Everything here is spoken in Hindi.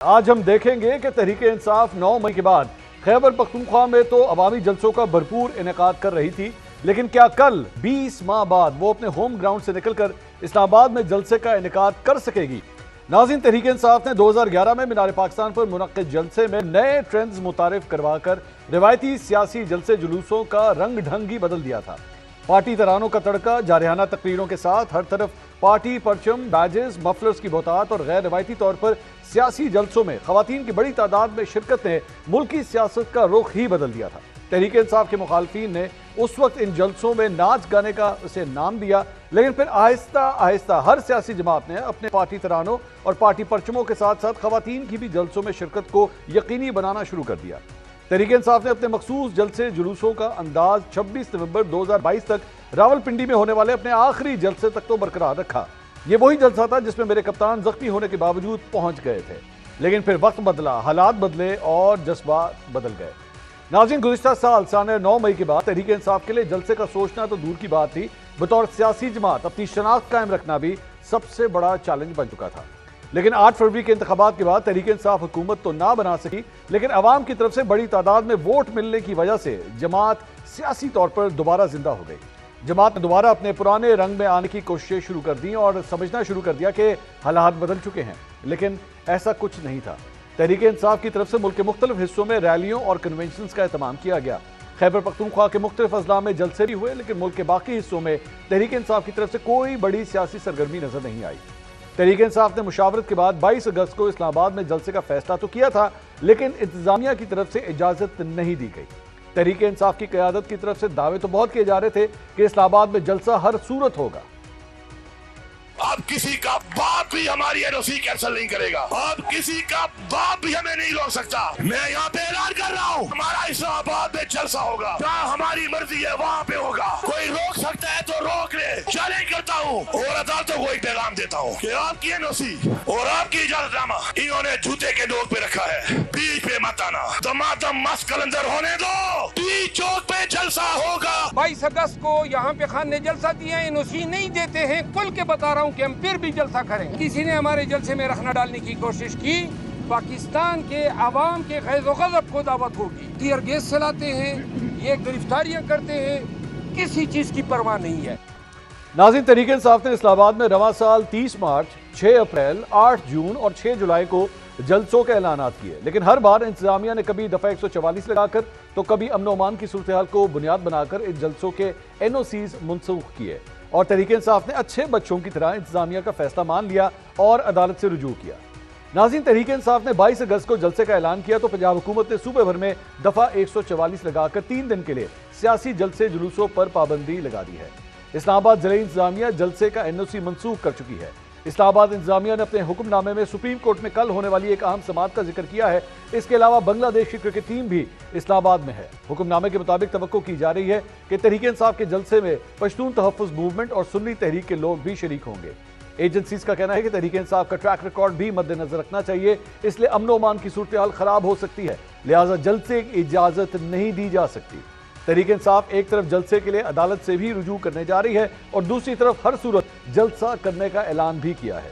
आज हम देखेंगे कि तहरीक-ए-इंसाफ 9 मई के बाद खैबर पख्तूनख्वा में तो अवामी जलसों का भरपूर इनेकाद कर रही थी, लेकिन क्या कल 20 माह बाद वो अपने होम ग्राउंड से निकलकर इस्लामाबाद में जलसे का इनेकाद कर सकेगी। नाज़रीन, तहरीक-ए-इंसाफ ने 2011 में मीनार पाकिस्तान पर मुनक्किद जलसे में नए ट्रेंड्स मुतारिफ करवाकर रिवायती सियासी जलसे जुलूसों का रंग ढंग ही बदल दिया था। पार्टी तरानों का तड़का, जारहाना तकरीरों के साथ हर तरफ पार्टी परचम, बैजेस, मफलर्स की बहुतात और गैर रिवायती तौर पर सियासी जलसों में खवातीन की बड़ी तादाद में शिरकत ने मुल्की सियासत का रुख ही बदल दिया था। तहरीक-ए-इंसाफ के मुखालफीन ने उस वक्त इन जलसों में नाच गाने का उसे नाम दिया, लेकिन फिर आहिस्ता आहिस्ता हर सियासी जमात ने अपने पार्टी तरानों और पार्टी परचमों के साथ साथ खवातीन की भी जलसों में शिरकत को यकीनी बनाना शुरू कर दिया। तहरीक-ए-इंसाफ ने अपने मखसूस जलसे जुलूसों का अंदाज 26 नवंबर 2022 तक रावलपिंडी में होने वाले अपने आखिरी जलसे तक तो बरकरार रखा। ये वही जलसा था जिसमें मेरे कप्तान जख्मी होने के बावजूद पहुंच गए थे, लेकिन फिर वक्त बदला, हालात बदले और जज्बात बदल गए। नाज़रीन, गुज़िश्ता साल साने 9 मई के बाद तहरीक-ए-इंसाफ के लिए जलसे का सोचना तो दूर की बात थी, बतौर सियासी जमात अपनी शनाख्त कायम रखना भी सबसे बड़ा चैलेंज बन चुका था। लेकिन 8 फरवरी के इंतखाबात के बाद तहरीक-ए-इंसाफ हुकूमत तो ना बना सकी, लेकिन अवाम की तरफ से बड़ी तादाद में वोट मिलने की वजह से जमात सियासी तौर पर दोबारा जिंदा हो गई। जमात ने दोबारा अपने पुराने रंग में आने की कोशिशें शुरू कर दी और समझना शुरू कर दिया कि हालात बदल चुके हैं, लेकिन ऐसा कुछ नहीं था। तहरीक-ए-इंसाफ की तरफ से मुल्क के मुख्तलिफ हिस्सों में रैलियों और कन्वेंशन का एहतमाम किया गया। खैबर पख्तूनख्वा के मुख्तलिफ अजला में जलसे भी हुए, लेकिन मुल्क के बाकी हिस्सों में तहरीक-ए-इंसाफ की तरफ से कोई बड़ी सियासी सरगर्मी नजर नहीं आई। तहरीक-ए-इंसाफ ने मुशावरत के बाद 22 अगस्त को इस्लामाबाद में जलसे का फैसला तो किया था, लेकिन इंतजामिया की तरफ से इजाजत नहीं दी गई। तहरीक-ए-इंसाफ की क़यादत की तरफ से दावे तो बहुत किए जा रहे थे कि इस्लामाबाद में जलसा हर सूरत होगा। अब किसी का बाप भी हमारी एनओसी कैंसिल नहीं करेगा। अब किसी का बाप भी हमें नहीं रोक सकता। मैं यहाँ पे ऐलान कर रहा हूँ, हमारा इस्लामाबाद में जलसा होगा, जहाँ हमारी मर्जी है वहाँ पे होगा। कोई रोक सकता है तो रोक ले, चैलेंज करता हूँ और अदालतों को एक पैगाम देता हूँ कि आपकी एनओसी और आपकी इजाजतनामा इन्होंने जूते के नोक पे रखा है, बीच पे मत आना। दमादम मस्त कलंदर होने दो, बीच चौक पे जलसा होगा। 22 अगस्त को यहाँ पे खान ने जलसा दिया, एनओसी नहीं देते हैं, खुल के बता रहा हूँ कि हम फिर भी जलसा करें। किसी ने हमारे जलसे में रखना डालने की कोशिश की, पाकिस्तान के अवाम के गैज़ो गज़ब को दावत होगी। टीयर गैस चलाते हैं, ये गिरफ्तारियां करते हैं, किसी चीज की परवाह नहीं है। नाज़रीन, तहरीक-ए-इंसाफ ने इस्लामाबाद में रवां साल 30 मार्च, 6 अप्रैल, 8 जून और 6 जुलाई को जलसों के ऐलानात किए, लेकिन हर बार इंतजामिया ने कभी दफा 144 लगाकर तो कभी अमन अमान की सूरत हाल को बुनियाद बनाकर इन जलसों के एनओसीज मनसूख किए और तहरीक-ए-इंसाफ ने अच्छे बच्चों की तरह इंतजामिया का फैसला मान लिया और अदालत से रुजू किया। नाज़रीन, तहरीक-ए-इंसाफ ने 22 अगस्त को जलसे का ऐलान किया तो पंजाब हुकूमत ने सूबे भर में दफा 144 लगाकर 3 दिन के लिए सियासी जलसे जुलूसों पर पाबंदी लगा दी है। इस्लामाबाद जिला इंतजामिया जलसे का एनओसी मनसूख कर चुकी है। इस्लामाबाद इंतजामिया ने अपने हुक्मनामे में सुप्रीम कोर्ट में कल होने वाली एक अहम समाअत का जिक्र किया है। इसके अलावा बांग्लादेश की क्रिकेट टीम भी इस्लामाबाद में है। हुक्मनामे के मुताबिक तवक्को की जा रही है कि तहरीक-ए-इंसाफ के जलसे में पश्तून तहफ़्फ़ुज़ मूवमेंट और सुन्नी तहरीक के लोग भी शरीक होंगे। एजेंसीज का कहना है कि तहरीक-ए-इंसाफ का ट्रैक रिकॉर्ड भी मद्देनजर रखना चाहिए, इसलिए अमन अमान की सूरत हाल खराब हो सकती है, लिहाजा जलसे की इजाजत नहीं दी जा सकती। तहरीक-ए-इंसाफ एक तरफ जलसे के लिए अदालत से भी रुजू करने जा रही है और दूसरी तरफ हर सूरत जलसा करने का ऐलान भी किया है।